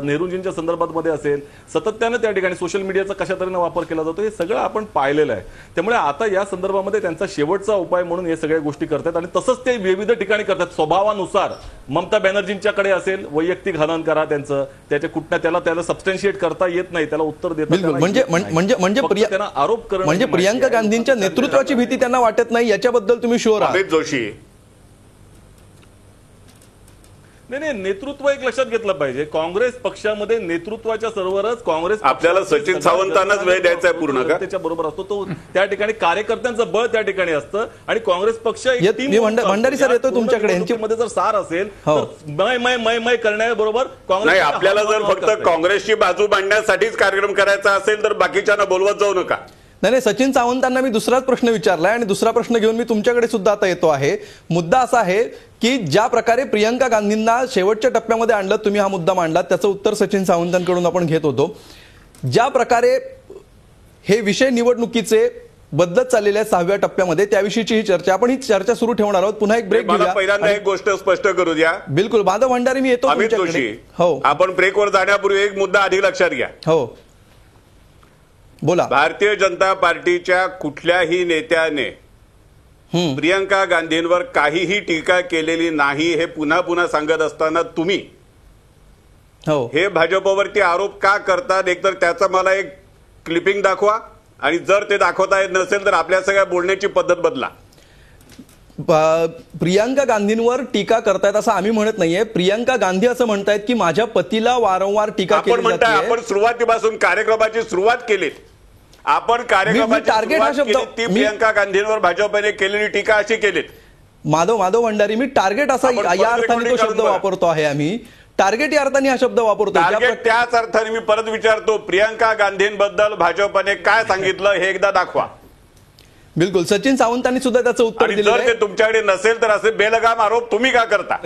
नेहरूजींच्या संदर्भात असेल, सातत्यानं त्या ठिकाणी सोशल मीडियाचा कशा तऱ्हेने वापर केला जातो हे सगळं आपण पाहिलेलं आहे. त्यामुळे आता या संदर्भामध्ये त्यांचा शेवटचा उपाय म्हणून हे सगळ्या गोष्टी करतात, आणि तसंच ते विविध ठिकाणी करतात. स्वभावानुसार ममता बॅनर्जींच्याकडे असेल, वैयक्तिक हनन करा त्यांचं, त्याच्या कुठल्या त्याला सबस्टॅन्शिएट करता येत नाही, त्याला उत्तर देता त्यांना आरोप करणं. म्हणजे प्रियंका गांधींच्या नेतृत्वाची भीती त्यांना वाटत नाही, याच्याबद्दल तुम्ही शुअर आहात? अमित जोशी, नाही, नेतृत्व एक लक्षात घेतलं पाहिजे. काँग्रेस पक्षामध्ये नेतृत्वाच्या सर्वरच काँग्रेस आपल्याला सचिन सावंतांनाच वेळ द्यायचा आहे पूर्ण का? त्याच्या बरोबर असतो तो, त्या ठिकाणी कार्यकर्त्यांचं बळ त्या ठिकाणी असतं, आणि काँग्रेस पक्ष भंडारी सर येतो तुमच्याकडे. यांच्यामध्ये जर सार असेल तर मय करण्याबरोबर काँग्रेस नाही, आपल्याला जर फक्त काँग्रेसची बाजू मांडण्यासाठीच कार्यक्रम करायचा असेल तर बाकीच्यांना बोलवत जाऊ नका. नाही, सचिन सावंतांना मी दुसराच प्रश्न विचारलाय, आणि दुसरा प्रश्न घेऊन मी तुमच्याकडे सुद्धा आता येतो आहे. मुद्दा असा आहे की ज्या प्रकारे प्रियंका गांधींना शेवटच्या टप्प्यामध्ये आणलं, तुम्ही हा मुद्दा मांडलात, त्याचं उत्तर सचिन सावंतांकडून आपण घेत होतो. ज्या प्रकारे हे विषय निवडणुकीचे बदलत चाललेल्या 6व्या टप्प्यामध्ये, त्याविषयीची ही चर्चा, आपण ही चर्चा सुरू ठेवणार आहोत. पुन्हा एक ब्रेक घेऊया. पहिल्यांदा एक गोष्ट स्पष्ट करू द्या. बिलकुल. माधव भंडारी, मी येतो अमित जोशी. हो, आपण ब्रेकवर जाण्यापूर्वी एक मुद्दा आधी लक्षात घ्या. हो, बोला. भारतीय जनता पार्टीच्या कुठल्याही नेत्याने प्रियंका गांधींवर काहीही टीका केलेली नाही हे पुन्हा पुन्हा सांगत असताना तुम्ही हे भाजपवरती आरोप का करतात? एकतर त्याचं मला एक क्लिपिंग दाखवा, आणि जर ते दाखवता येत नसेल तर आपल्या सगळ्या बोलण्याची पद्धत बदला. प्रियंका गांधींवर टीका करतायत असं आम्ही म्हणत नाहीये. प्रियंका गांधी असं म्हणतायत की माझ्या पतीला वारंवार टीका केली जाते. आपण सुरुवातीपासून कार्यक्रमाची सुरुवात केली, आपण कार्यक्रमाची सुरुवात केली ती प्रियंका गांधींवर भाजपने केलेली टीका अशी केली. माधव भंडारी, मी टार्गेट असा या अर्थाने तो शब्द वापरतो आहे. आम्ही टार्गेट या अर्थाने हा शब्द वापरतो. टार्गेट त्याच अर्थाने मी परत विचारतो, प्रियंका गांधींबद्दल भाजपने काय सांगितलं हे एकदा दाखवा. बिलकुल. सचिन सावंतांनी सुद्धा त्याचं उत्तर दिलं. जर ते तुमच्याकडे नसेल तर असे बेलगाम आरोप तुम्ही का करता?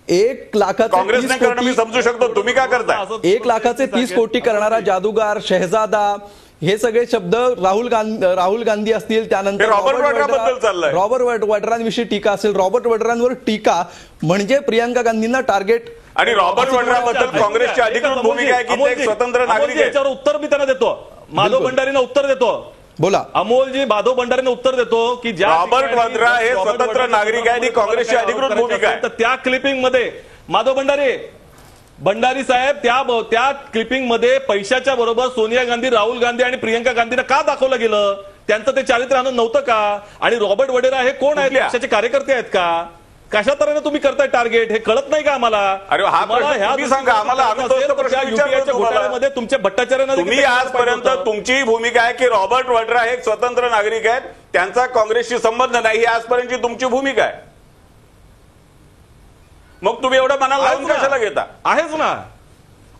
1 लाखाचे काँग्रेसने करणं मी समजू शकतो, तुम्ही का करता? 1 लाखाचे 30 कोटी करणारा जादूगार, शहजादा, हे सगळे शब्द राहुल गांधी असतील, त्यानंतर रॉबर्ट वड्रांविषयी टीका असेल, रॉबर्ट वड्रांवर टीका म्हणजे प्रियंका गांधींना टार्गेट. आणि रॉबर्ट वड्राबद्दल काँग्रेसची अधिकृत भूमिका आहे की ते स्वतंत्र नागरिक आहे. याच्यावर उत्तर मी त्यांना देतो. माधव भंडारींना उत्तर देतो. बोला. अमोलजी, माधव भंडारींना उत्तर देतो की रॉबर्ट वड्रा हे स्वतंत्र नागरिक आहे आणि काँग्रेसची अधिकृत भूमिका आहे. तर त्या क्लिपिंग मध्ये माधव भंडारी साहेब त्या क्लिपिंग मध्ये पैशाच्या बरोबर सोनिया गांधी, राहुल गांधी आणि प्रियंका गांधींना का दाखवलं गेलं? त्यांचं ते चारित्र्य हनन नव्हतं का? आणि रॉबर्ट वडेरा हे कोण आहेत? पक्षाचे कार्यकर्ते आहेत का? कशा तऱ्हेने तुम्ही करताय टार्गेट? हे कळत नाही का आम्हाला? अरे हा सांगा आम्हाला. घोटाळ्यामध्ये तुमच्या भट्टाचार्यांना तुम्ही आजपर्यंत तुमची भूमिका आहे की रॉबर्ट वड्रा हे स्वतंत्र नागरिक आहेत, त्यांचा काँग्रेसशी संबंध नाही, ही आजपर्यंतची तुमची भूमिका आहे. मग तुम्ही एवढं मनाला लावून कशाला घेता? आहेच ना.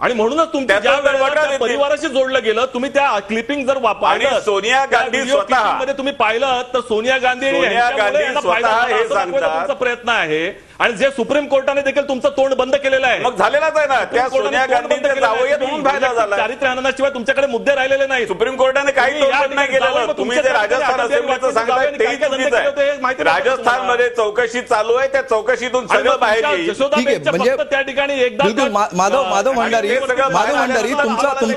आणि म्हणूनच तुमच्या परिवाराशी जोडलं गेलं. तुम्ही त्या क्लिपिंग जर वापरलं, सोनिया गांधी स्वतः मध्ये तुम्ही पाहिलं तर सोनिया गांधी तुमचा प्रयत्न आहे, आणि जे सुप्रीम कोर्टाने देखील तुमचं तोंड बंद केलेलं आहे. मग झालेलाच आहे ना. त्या सोनिया गांधींच्या जावयात म्हणून फायदा झाला. चारित्र्य हननाशिवाय तुमच्याकडे मुद्दे राहिलेले नाही. सुप्रीम कोर्टाने काही तोडफोड नाही केलेलं. तुम्ही जे राजस्थान असेंब्लीचं सांगताय तेही चुकीचं आहे. राजस्थानमध्ये चौकशी चालू आहे, त्या चौकशीतून सगळं बाहेर येईल. म्हणजे त्या ठिकाणी एकदा माधव भंडारी,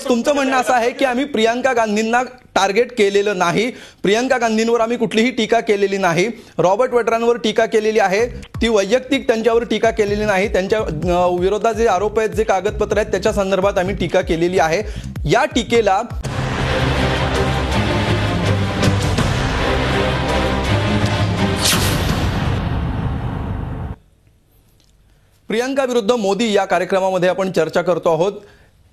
तुमचं म्हणणं असं आहे की आम्ही प्रियंका गांधींना टार्गेट केलेलं नाही, प्रियंका गांधींवर आम्ही कुठलीही टीका केलेली नाही, रॉबर्ट वड्रांवर टीका केलेली आहे, ती वैयक्तिक त्यांच्यावर टीका केलेली नाही, त्यांच्या विरोधात जे आरोप आहेत, जे कागदपत्र आहेत त्याच्या संदर्भात आम्ही टीका केलेली आहे. या टीकेला प्रियंका विरुद्ध मोदी या कार्यक्रमामध्ये आपण चर्चा करतो आहोत.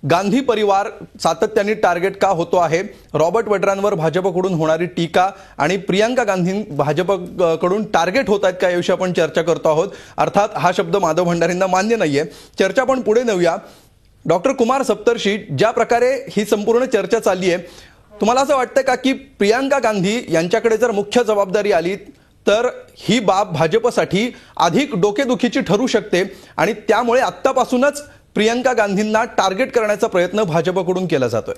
गांधी परिवार सातत्याने टार्गेट का होतो आहे, रॉबर्ट वड्रांवर भाजपकडून होणारी टीका आणि प्रियंका गांधी भाजपकडून टार्गेट होत आहेत का याविषयी आपण चर्चा करतो आहोत. अर्थात हा शब्द माधव भंडारींना मान्य नाहीये. चर्चा पण पुढे नेऊया. डॉक्टर कुमार सप्तर्षी, ज्या प्रकारे ही संपूर्ण चर्चा चालली आहे, तुम्हाला असं वाटतं का की प्रियंका गांधी यांच्याकडे जर मुख्य जबाबदारी आली तर ही बाब भाजपसाठी अधिक डोकेदुखीची ठरू शकते आणि त्यामुळे आत्तापासूनच प्रियंका गांधींना टार्गेट करण्याचा प्रयत्न भाजपकडून केला जातोय?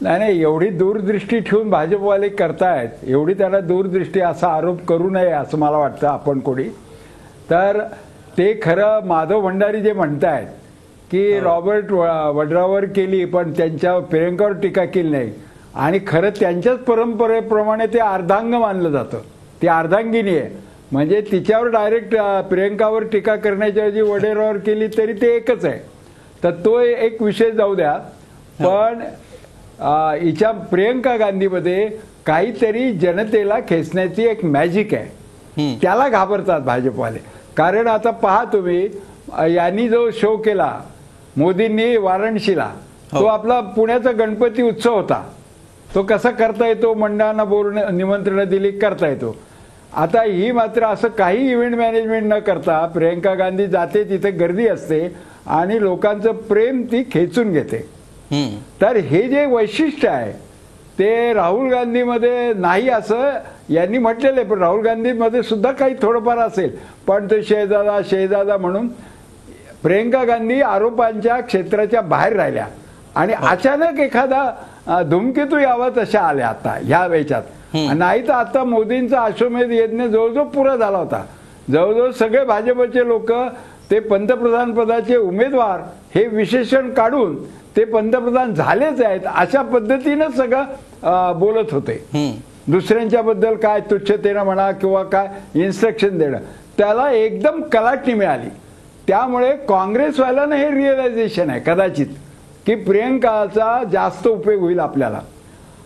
नाही, एवढी दूरदृष्टी ठेवून भाजपवाले करतायत, एवढी त्यांना दूरदृष्टी असा आरोप करू नये असं मला वाटतं आपण कोणी. तर ते खरं माधव भंडारी जे म्हणतायत की रॉबर्ट वड्रावर केली पण त्यांच्या प्रियंकावर टीका केली नाही, आणि खरं त्यांच्याच परंपरेप्रमाणे ते अर्धांग मानलं जातं. ती अर्धांगिनी आहे, म्हणजे तिच्यावर डायरेक्ट प्रियंकावर टीका करण्याच्या ऐवजी वडेरावर केली तरी ते एकच आहे. तर तो एक विषय जाऊ द्या. पण हिच्या प्रियंका गांधीमध्ये काहीतरी जनतेला खेचण्याची एक मॅजिक आहे, त्याला घाबरतात भाजपवाले. कारण आता पहा तुम्ही, यांनी जो शो केला मोदींनी वाराणसीला, तो आपला पुण्याचा गणपती उत्सव होता. तो कसा करता येतो, मंडळांना बोलणं निमंत्रण दिली करता येतो. आता ही मात्र असं काही इव्हेंट मॅनेजमेंट न करता प्रियंका गांधी जाते, तिथे गर्दी असते आणि लोकांचं प्रेम ती खेचून घेते. तर हे जे वैशिष्ट्य आहे ते राहुल गांधीमध्ये नाही असं यांनी म्हटलेलं आहे. पण राहुल गांधीमध्ये सुद्धा काही थोडंफार असेल, पण ते शहजादा म्हणून प्रियंका गांधी आरोपांच्या क्षेत्राच्या बाहेर राहिल्या आणि अचानक एखादा धूमकेतू यावा तशा आल्या आता ह्या वेळात. नाही तर आता मोदींचा अश्वमेध यज्ञ जवळजवळ पुरा झाला होता. जवळजवळ सगळे भाजपचे लोक ते पंतप्रधान पदाचे उमेदवार हे विशेषण काढून ते पंतप्रधान झालेच आहेत अशा पद्धतीनं सगळं बोलत होते. दुसऱ्यांच्या बद्दल काय तुच्छतेनं म्हणा किंवा काय इन्स्ट्रक्शन देणं, त्याला एकदम कलाटणी मिळाली. त्यामुळे काँग्रेसवाल्यांना हे रिअलायझेशन आहे कदाचित की प्रियंकाचा जास्त उपयोग होईल आपल्याला.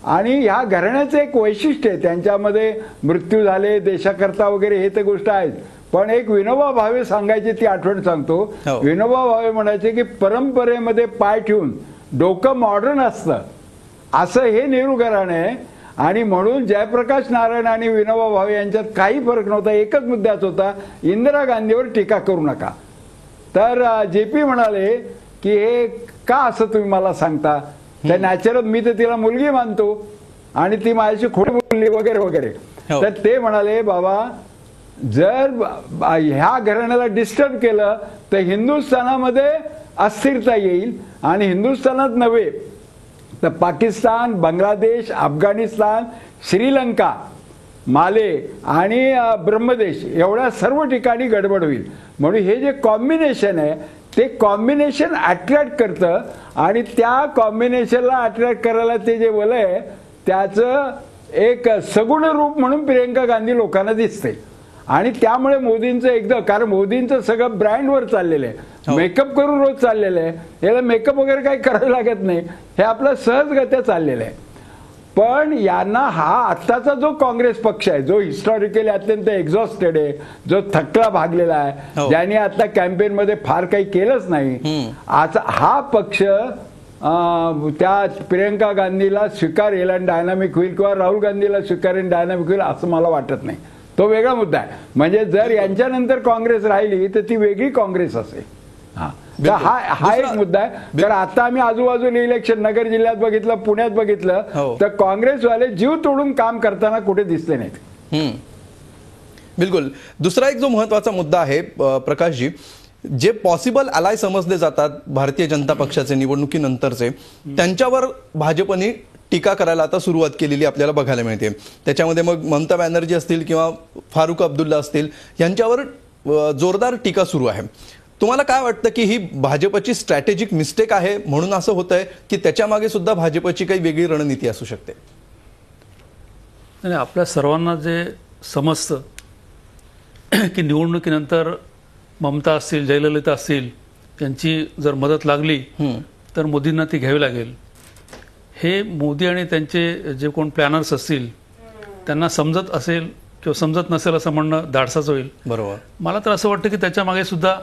आणि ह्या घराण्याचं एक वैशिष्ट्य आहे, त्यांच्यामध्ये मृत्यू झाले देशाकरता वगैरे हे तर गोष्ट आहेच. पण एक विनोबा भावे सांगायची ती आठवण सांगतो. विनोबा भावे म्हणायचे की परंपरेमध्ये पाय ठेवून डोकं मॉडर्न असतं, असं हे नेहरू घराणं आहे. आणि म्हणून जयप्रकाश नारायण आणि विनोबा भावे यांच्यात काही फरक नव्हता, एकच मुद्द्याच होता, इंदिरा गांधीवर टीका करू नका. तर JP म्हणाले की हे का असं तुम्ही मला सांगता, तर नॅचरल मी तर तिला मुलगी मानतो आणि ती माझ्याशी खोटी बोलली वगैरे वगैरे. तर ते म्हणाले बाबा जर ह्या घराण्याला डिस्टर्ब केलं तर हिंदुस्थानामध्ये अस्थिरता येईल, आणि हिंदुस्थानात नव्हे तर पाकिस्तान, बांगलादेश, अफगाणिस्तान, श्रीलंका, माले आणि ब्रह्मदेश एवढ्या सर्व ठिकाणी गडबड होईल. म्हणून हे जे कॉम्बिनेशन आहे ते कॉम्बिनेशन अट्रॅक्ट करतं, आणि त्या कॉम्बिनेशनला अट्रॅक्ट करायला ते जे वलय आहे त्याचं एक सगुण रूप म्हणून प्रियंका गांधी लोकांना दिसते. आणि त्यामुळे मोदींचं एकदम, कारण मोदींचं सगळं ब्रँडवर चाललेलं आहे, मेकअप करून रोज चाललेलं आहे, याला मेकअप वगैरे काही करावं लागत नाही, हे आपलं सहजगत्या चाललेलं आहे. पण यांना हा आत्ताचा जो काँग्रेस पक्ष आहे जो हिस्टॉरिकली अत्यंत एक्झॉस्टेड आहे, जो थकला भागलेला आहे, ज्यांनी आता कॅम्पेन मध्ये फार काही केलंच नाही, आता हा पक्ष त्या प्रियंका गांधीला स्वीकारेल आणि डायनामिक होईल, किंवा राहुल गांधीला स्वीकारेल डायनामिक होईल असं मला वाटत नाही. तो वेगळा मुद्दा आहे. म्हणजे जर यांच्यानंतर काँग्रेस राहिली तर ती वेगळी काँग्रेस असेल. हा एक मुद्दा आहे. तर आता आम्ही आजूबाजूला इलेक्शन नगर जिल्ह्यात बघितलं, पुण्यात बघितलं, तर काँग्रेसवाले जीव तोडून काम करताना कुठे दिसले नाहीत. बिलकुल. दुसरा एक जो महत्वाचा मुद्दा आहे प्रकाशजी, जे पॉसिबल अलाय समजले जातात भारतीय जनता पक्षाचे निवडणुकीनंतरचे, त्यांच्यावर भाजपने टीका करायला आता सुरुवात केलेली आपल्याला बघायला मिळते. त्याच्यामध्ये मग ममता बॅनर्जी असतील किंवा फारुख अब्दुल्ला असतील यांच्यावर जोरदार टीका सुरू आहे. तुम्हाला काय वाटतं की ही भाजपची स्ट्रॅटेजिक मिस्टेक आहे म्हणून असं होतंय, की त्याच्या मागे सुद्धा भाजपची काही वेगळी रणनीती असू शकते? नाही, आपल्या सर्वांना जे समजतं की निवडणुकीनंतर ममता असतील, जयललिता असतील, यांची जर मदत लागली तर मोदींना ती घ्यावी लागेल. हे मोदी आणि त्यांचे जे कोण प्लॅनर्स असतील त्यांना समजत असेल किंवा समजत नसेल असं म्हणणं धाडसाचं होईल. बरोबर. मला तर असं वाटतं की त्याच्या मागे सुद्धा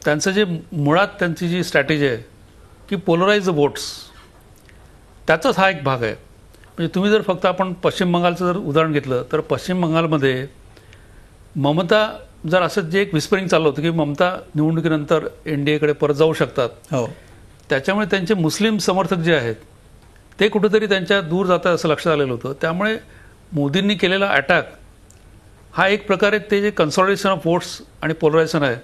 त्यांचं जे मुळात त्यांची जी स्ट्रॅटेजी आहे की पोलराइज द वोट्स, त्याचाच हा एक भाग आहे. म्हणजे तुम्ही जर फक्त आपण पश्चिम बंगालचं जर उदाहरण घेतलं तर पश्चिम बंगालमध्ये ममता जर असं जे एक विस्परिंग चाललं होतं की ममता निवडणुकीनंतर NDAकडे परत जाऊ शकतात, त्याच्यामुळे त्यांचे मुस्लिम समर्थक जे आहेत ते कुठेतरी त्यांच्या दूर जातात असं लक्षात आलेलं होतं. त्यामुळे मोदींनी केलेला अटॅक हा एक प्रकारे ते जे कन्सॉलिडेशन ऑफ वोट्स आणि पोलरायझेशन आहे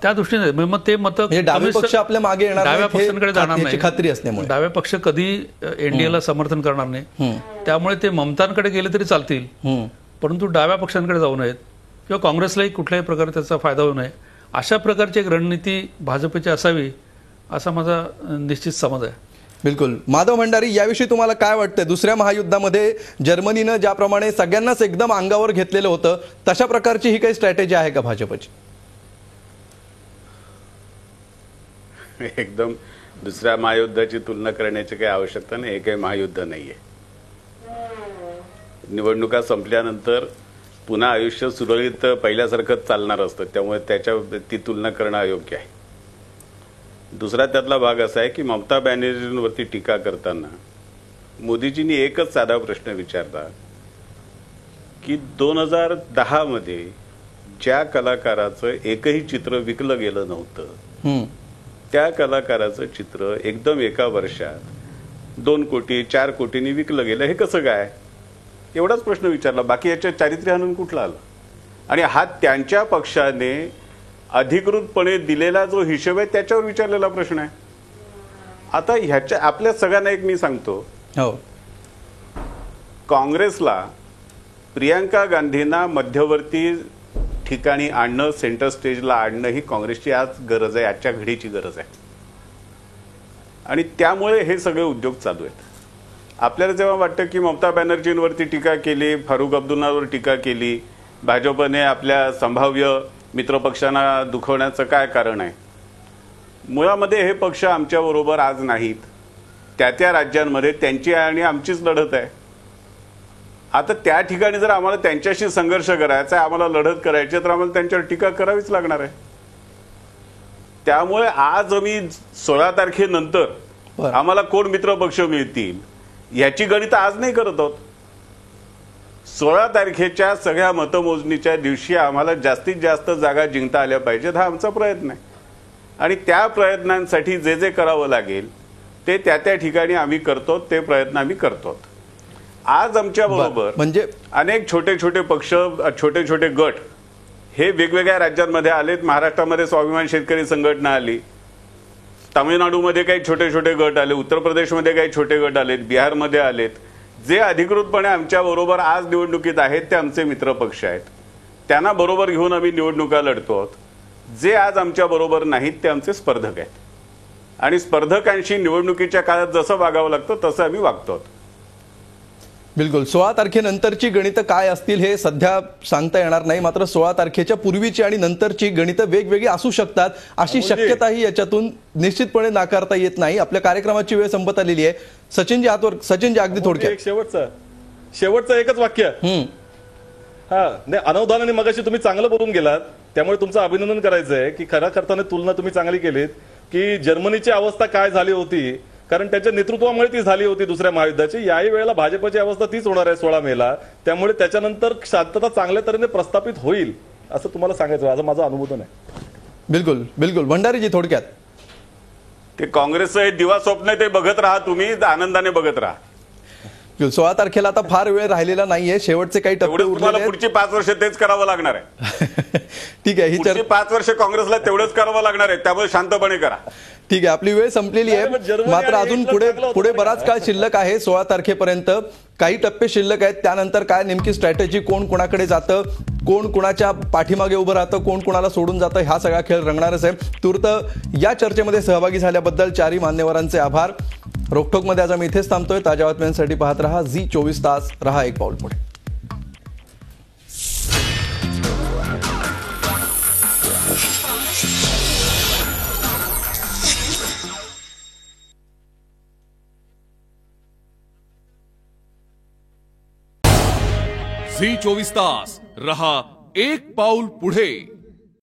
त्या दृष्टीने मग ते मतं डावे पक्ष आपल्या मागे येणार डाव्या पक्षांकडे जाणार नाही, खात्री असल्यामुळे डाव्या पक्ष कधी NDAला समर्थन करणार नाही. त्यामुळे ते ममतांकडे गेले तरी चालतील, परंतु डाव्या पक्षांकडे जाऊ नयेत किंवा काँग्रेसलाही कुठल्याही प्रकारे त्याचा फायदा होऊ नये, अशा प्रकारची एक रणनीती भाजपची असावी असा माझा निश्चित समज आहे. बिलकुल. माधव भंडारी, याविषयी तुम्हाला काय वाटतं? दुसऱ्या महायुद्धामध्ये जर्मनीनं ज्याप्रमाणे सगळ्यांनाच एकदम अंगावर घेतलेलं होतं तशा प्रकारची ही काही स्ट्रॅटेजी आहे का भाजपची? एकदम दुसऱ्या महायुद्धाची तुलना करण्याची काही आवश्यकता नाही. हे काही महायुद्ध नाहीये. निवडणुका संपल्यानंतर पुन्हा आयुष्य सुरळीत पहिल्यासारखंच चालणार असतं, त्यामुळे ती तुलना करणं अयोग्य आहे. दुसरा त्यातला भाग असा आहे की ममता बॅनर्जींवरती टीका करताना मोदीजींनी एकच साधा प्रश्न विचारला की 2010 मध्ये ज्या कलाकाराचं एकही चित्र विकलं गेलं नव्हतं त्या कलाकाराचं चित्र एकदम एका वर्षात 2 कोटी 4 कोटींनी विकलं गेलं, हे कसं काय? एवढाच प्रश्न विचारला. बाकी याच्या चारित्र्य हनन कुठला आलं? आणि हा त्यांच्या पक्षाने अधिकृतपणे दिलेला जो हिशोब आहे त्याच्यावर विचारलेला प्रश्न आहे. आता ह्याच्या आपल्या सगळ्यांना एक मी सांगतो, काँग्रेसला प्रियांका गांधींना मध्यवर्ती ठिकाणी आणणं, सेंटर स्टेजला आणणं ही काँग्रेसची आज गरज आहे, आजच्या घडीची गरज आहे. आणि त्यामुळे हे सगळे उद्योग चालू आहेत. आपल्याला जेव्हा वाटतं की ममता बॅनर्जींवरती टीका केली, फारुख अब्दुल्लावर टीका केली, भाजपने आपल्या संभाव्य मित्रपक्षांना दुखवण्याचं काय कारण आहे? मुळामध्ये हे पक्ष आमच्याबरोबर आज नाहीत. त्या राज्यांमध्ये त्यांची आणि आमचीच लढत आहे. आता त्या ठिकाणी जर आम्हाला त्यांच्याशी संघर्ष करायचा आहे, आम्हाला लढत करायची, तर आम्हाला त्यांच्यावर टीका करावीच लागणार आहे. त्यामुळे आज आम्ही 16 तारखेनंतर आम्हाला कोण मित्रपक्ष मिळतील याची गणित आज नाही करत आहोत. 16 तारखेच्या सगळ्या मतमोजणीच्या दिवशी आम्हाला जास्तीत जास्त जागा जिंकता आल्या पाहिजेत, हा आमचा प्रयत्न आहे. आणि त्या प्रयत्नांसाठी जे जे करावं लागेल ते त्या ठिकाणी आम्ही करतो, ते प्रयत्न आम्ही करतो. आज आमच्या बरोबर म्हणजे अनेक छोटे छोटे पक्ष, छोटे छोटे गट हे वेगवेगळ्या राज्यांमध्ये आलेत. महाराष्ट्रामध्ये स्वाभिमान शेतकरी संघटना आली, तामिळनाडूमध्ये काही छोटे छोटे गट आले, उत्तर प्रदेशमध्ये काही छोटे गट आलेत, बिहारमध्ये आलेत. जे अधिकृतपणे आमच्या बरोबर आज निवडणुकीत आहेत ते आमचे मित्रपक्ष आहेत. त्यांना बरोबर घेऊन आम्ही निवडणुका लढतो आहोत. जे आज आमच्या बरोबर नाहीत ते आमचे स्पर्धक आहेत. आणि स्पर्धकांशी निवडणुकीच्या काळात जसं वागावं लागतं तसं आम्ही वागतो आहोत. बिलकुल. 16 तारखेनंतरची गणितं काय असतील हे सध्या सांगता येणार नाही, मात्र 16 तारखेच्या पूर्वीची आणि नंतरची गणितं वेगवेगळी असू शकतात अशी शक्यताही याच्यातून निश्चितपणे नाकारता येत नाही. आपल्या कार्यक्रमाची वेळ संपत आलेली आहे. सचिनजी हातवर, सचिनजी अगदी थोडक्यात शेवटचं एकच वाक्य. नाही, अनवधानाने मगाशी तुम्ही चांगलं बोलून गेलात, त्यामुळे तुमचं अभिनंदन करायचं आहे की खऱ्या अर्थाने तुलना तुम्ही चांगली केलीत की जर्मनीची अवस्था काय झाली होती, कारण त्यांच्या नेतृत्वामुळे ती झाली होती दुसऱ्या महायुद्धाची. याही वेळेला भाजपची अवस्था तीच होणार आहे 16 मेला. त्यामुळे त्याच्यानंतर शांतता चांगल्या तऱ्हेने प्रस्थापित होईल असं तुम्हाला सांगायचं, असं माझं अनुमोदन आहे. बिलकुल बिलकुल. भंडारीजी थोडक्यात. ते काँग्रेसचं हे दिवा स्वप्न ते बघत राहा, तुम्ही आनंदाने बघत राहा. 16 तारखेला आता फार वेळ राहिलेला नाहीये, शेवटचे काही टप्पे उरलेले आहेत. पुढची 5 वर्ष तेच करावं लागणार आहे. ठीक आहे, ही 5 वर्ष काँग्रेसला तेवढंच करावं लागणार आहे, त्यामुळे शांतपणे करा. ठीक आहे, आपली वेळ संपलेली आहे, मात्र अजून पुढे बराच काळ शिल्लक आहे. 16 तारखेपर्यंत काही टप्पे शिल्लक आहेत. त्यानंतर काय नेमकी स्ट्रॅटेजी, कोण कोणाकडे जातं, कोण कोणाच्या पाठीमागे उभं राहतं, कोण कोणाला सोडून जातं, हा सगळा खेळ रंगणारच आहे. तूर्त या चर्चेमध्ये सहभागी झाल्याबद्दल 4ही मान्यवरांचे आभार. रोकठोकमध्ये आज आम्ही इथेच थांबतोय. ताज्या बातम्यांसाठी पाहत रहा झी24 तास. रहा एक पाऊल पुढे. झी 24 तास रहा एक पाऊल पुढे.